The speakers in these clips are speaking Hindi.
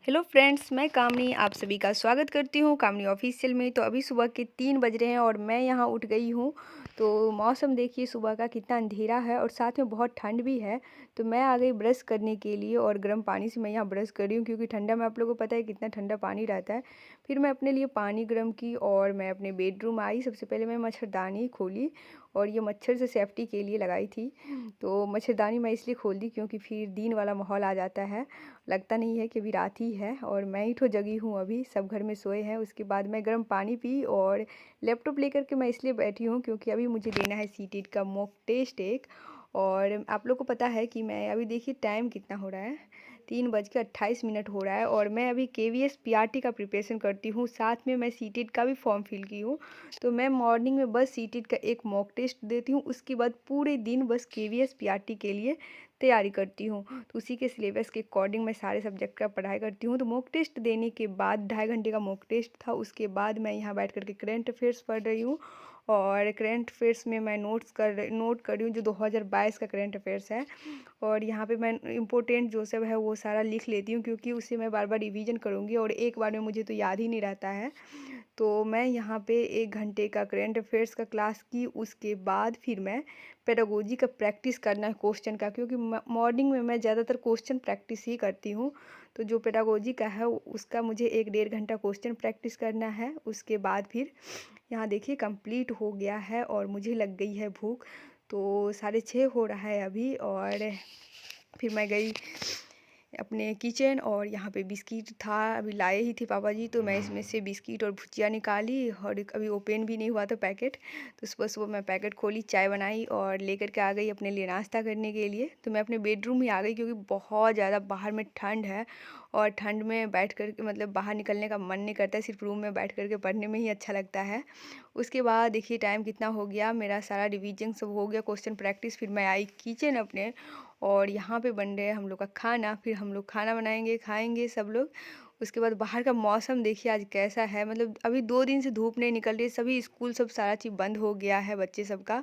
हेलो फ्रेंड्स, मैं कामनी आप सभी का स्वागत करती हूँ कामनी ऑफिशियल में। तो अभी सुबह के 3 बज रहे हैं और मैं यहाँ उठ गई हूँ। तो मौसम देखिए सुबह का कितना अंधेरा है और साथ में बहुत ठंड भी है। तो मैं आ गई ब्रश करने के लिए और गर्म पानी से मैं यहाँ ब्रश कर रही हूँ क्योंकि ठंडा में आप लोगों को पता है कितना ठंडा पानी रहता है। फिर मैं अपने लिए पानी गर्म की और मैं अपने बेडरूम आई। सबसे पहले मैं मच्छरदानी खोली और ये मच्छर से सेफ्टी के लिए लगाई थी। तो मच्छरदानी मैं इसलिए खोल दी क्योंकि फिर दिन वाला माहौल आ जाता है, लगता नहीं है कि अभी रात ही है और मैं ही तो जगी हूँ, अभी सब घर में सोए हैं। उसके बाद मैं गर्म पानी पी और लैपटॉप लेकर के मैं इसलिए बैठी हूँ क्योंकि अभी मुझे देना है सीटेट का मॉक टेस्ट एक। और आप लोग को पता है कि मैं अभी देखिए टाइम कितना हो रहा है, 3:28 हो रहा है और मैं अभी केवीएस पीआरटी का प्रिपरेशन करती हूँ। साथ में मैं सीटेट का भी फॉर्म फिल की हूँ। तो मैं मॉर्निंग में बस सीटेट का एक मॉक टेस्ट देती हूँ, उसके बाद पूरे दिन बस केवीएस पीआरटी के लिए तैयारी करती हूँ। तो उसी के सिलेबस के अकॉर्डिंग मैं सारे सब्जेक्ट का पढ़ाई करती हूँ। तो मॉक टेस्ट देने के बाद 2.5 घंटे का मॉक टेस्ट था, उसके बाद मैं यहाँ बैठ कर के करंट अफेयर्स पढ़ रही हूँ। और करंट अफेयर्स में मैं नोट कर रही हूँ जो 2022 का करंट अफेयर्स है। और यहाँ पे मैं इम्पोर्टेंट जो सब है वो सारा लिख लेती हूँ क्योंकि उसे मैं बार बार रिवीजन करूँगी और एक बार में मुझे तो याद ही नहीं रहता है। तो मैं यहाँ पे 1 घंटे का करंट अफेयर्स का क्लास की, उसके बाद फिर मैं पेडागोजी का प्रैक्टिस करना है क्वेश्चन का, क्योंकि मॉर्निंग में मैं ज़्यादातर क्वेश्चन प्रैक्टिस ही करती हूँ। तो जो पेडागोजी का है उसका मुझे 1-1.5 घंटा क्वेश्चन प्रैक्टिस करना है। उसके बाद फिर यहाँ देखिए कंप्लीट हो गया है और मुझे लग गई है भूख। तो 6:30 हो रहा है अभी और फिर मैं गई अपने किचन और यहाँ पे बिस्किट था, अभी लाए ही थे पापा जी। तो मैं इसमें से बिस्किट और भुजिया निकाली और अभी ओपन भी नहीं हुआ था पैकेट। तो सुबह सुबह मैं पैकेट खोली, चाय बनाई और लेकर के आ गई अपने लिए नाश्ता करने के लिए। तो मैं अपने बेडरूम ही आ गई क्योंकि बहुत ज़्यादा बाहर में ठंड है और ठंड में बैठ कर के मतलब बाहर निकलने का मन नहीं करता है, सिर्फ रूम में बैठ कर के पढ़ने में ही अच्छा लगता है। उसके बाद देखिए टाइम कितना हो गया, मेरा सारा रिवीजन सब हो गया, क्वेश्चन प्रैक्टिस। फिर मैं आई किचन अपने और यहाँ पे बन रहे हैं हम लोग का खाना। फिर हम लोग खाना बनाएंगे, खाएंगे सब लोग। उसके बाद बाहर का मौसम देखिए आज कैसा है, मतलब अभी 2 दिन से धूप नहीं निकल रही है, सभी स्कूल सब सारा चीज़ बंद हो गया है बच्चे सबका।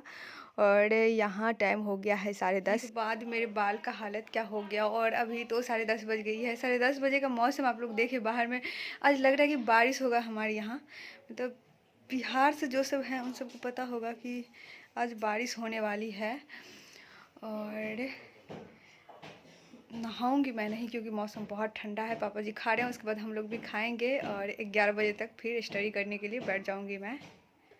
और यहाँ टाइम हो गया है 10:30। के बाद मेरे बाल का हालत क्या हो गया और अभी तो 10:30 बज गई है। 10:30 बजे का मौसम आप लोग देखिए बाहर में, आज लग रहा है कि बारिश होगा हमारे यहाँ। मतलब बिहार से जो सब हैं उन सबको पता होगा कि आज बारिश होने वाली है। और नहाऊंगी मैं नहीं क्योंकि मौसम बहुत ठंडा है, पापा जी खा रहे हैं, उसके बाद हम लोग भी खाएंगे और 11 बजे तक फिर स्टडी करने के लिए बैठ जाऊंगी मैं।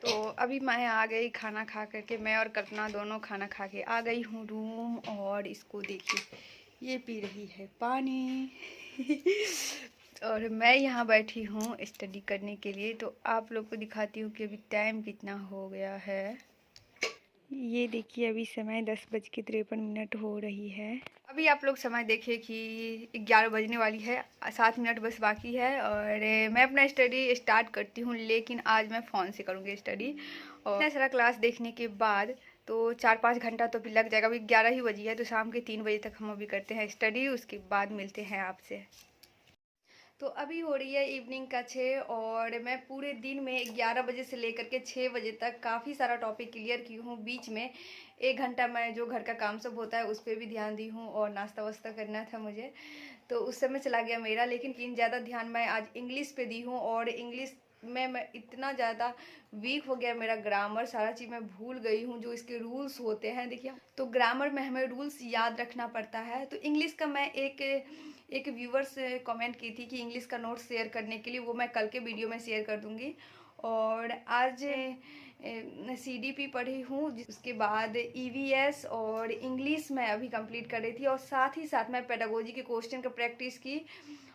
तो अभी मैं आ गई खाना खा करके, मैं और कल्पना दोनों खाना खा के आ गई हूँ रूम। और इसको देखिए ये पी रही है पानी और मैं यहाँ बैठी हूँ स्टडी करने के लिए। तो आप लोग को दिखाती हूँ कि अभी टाइम कितना हो गया है। ये देखिए अभी समय 10:53 हो रही है। अभी आप लोग समय देखिए कि 11 बजने वाली है, 7 मिनट बस बाकी है। और मैं अपना स्टडी स्टार्ट करती हूँ, लेकिन आज मैं फ़ोन से करूँगी स्टडी। और इतना सारा क्लास देखने के बाद तो 4-5 घंटा तो भी लग जाएगा। अभी 11 ही बजी है तो शाम के 3 बजे तक हम अभी करते हैं स्टडी, उसके बाद मिलते हैं आपसे। तो अभी हो रही है इवनिंग का 6 और मैं पूरे दिन में 11 बजे से लेकर के 6 बजे तक काफ़ी सारा टॉपिक क्लियर की हूँ। बीच में 1 घंटा मैं जो घर का काम सब होता है उस पर भी ध्यान दी हूँ और नाश्ता वास्ता करना था मुझे, तो उस समय चला गया मेरा। लेकिन ज़्यादा ध्यान मैं आज इंग्लिश पे दी हूँ और इंग्लिश में मैं इतना ज़्यादा वीक हो गया, मेरा ग्रामर सारा चीज़ मैं भूल गई हूँ, जो इसके रूल्स होते हैं देखिए। तो ग्रामर में हमें रूल्स याद रखना पड़ता है। तो इंग्लिश का मैं एक व्यूवर से कमेंट की थी कि इंग्लिश का नोट शेयर करने के लिए, वो मैं कल के वीडियो में शेयर कर दूंगी। और आज सीडीपी पढ़ी हूँ, उसके बाद ईवीएस और इंग्लिश मैं अभी कंप्लीट कर रही थी और साथ ही साथ मैं पेडागोजी के क्वेश्चन का प्रैक्टिस की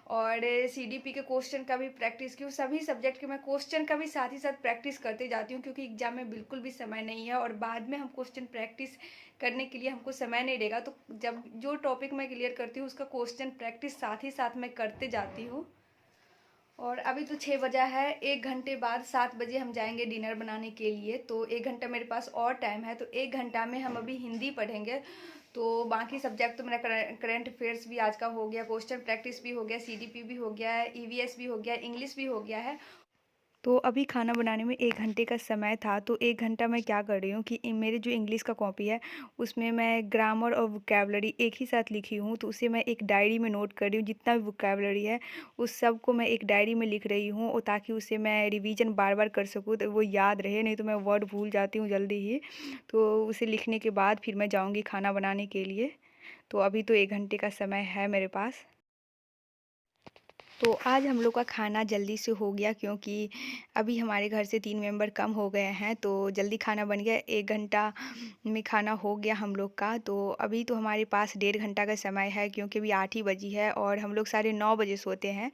और सीडीपी के क्वेश्चन का भी प्रैक्टिस की। सभी सब्जेक्ट के मैं क्वेश्चन का भी साथ ही साथ प्रैक्टिस करते जाती हूँ क्योंकि एग्जाम में बिल्कुल भी समय नहीं है और बाद में हम क्वेश्चन प्रैक्टिस करने के लिए हमको समय नहीं रहेगा। तो जब जो टॉपिक मैं क्लियर करती हूँ उसका क्वेश्चन प्रैक्टिस साथ ही साथ मैं करते जाती हूँ। और अभी तो 6 बजा है, 1 घंटे बाद 7 बजे हम जाएंगे डिनर बनाने के लिए। तो 1 घंटा मेरे पास और टाइम है, तो 1 घंटा में हम अभी हिंदी पढ़ेंगे। तो बाकी सब्जेक्ट तो मेरा करंट अफेयर्स भी आज का हो गया, क्वेश्चन प्रैक्टिस भी हो गया, सीडीपी भी हो गया है, ईवीएस भी हो गया, इंग्लिश भी हो गया है। तो अभी खाना बनाने में 1 घंटे का समय था, तो 1 घंटा मैं क्या कर रही हूँ कि मेरे जो इंग्लिश का कॉपी है, उसमें मैं ग्रामर और वोकैब्युलरी एक ही साथ लिखी हूँ, तो उसे मैं एक डायरी में नोट कर रही हूँ। जितना भी वोकैब्युलरी है, उस सब को मैं एक डायरी में लिख रही हूँ और ताकि उसे मैं रिवीज़न बार-बार कर सकूँ, तो वो याद रहे, नहीं तो मैं वर्ड भूल जाती हूँ जल्दी ही। तो उसे लिखने के बाद फिर मैं जाऊँगी खाना बनाने के लिए। तो अभी तो 1 घंटे का समय है मेरे पास। तो आज हम लोग का खाना जल्दी से हो गया क्योंकि अभी हमारे घर से 3 मेंबर कम हो गए हैं, तो जल्दी खाना बन गया। 1 घंटा में खाना हो गया हम लोग का। तो अभी तो हमारे पास डेढ़ घंटा का समय है क्योंकि अभी 8 ही बजी है और हम लोग साढ़े 9 बजे सोते हैं।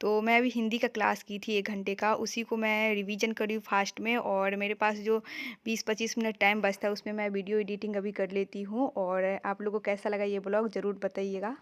तो मैं अभी हिंदी का क्लास की थी 1 घंटे का, उसी को मैं रिवीजन कर रही हूँ फ़ास्ट में और मेरे पास जो 20-25 मिनट टाइम बचता है उसमें मैं वीडियो एडिटिंग अभी कर लेती हूँ। और आप लोगों को कैसा लगा ये ब्लॉग ज़रूर बताइएगा।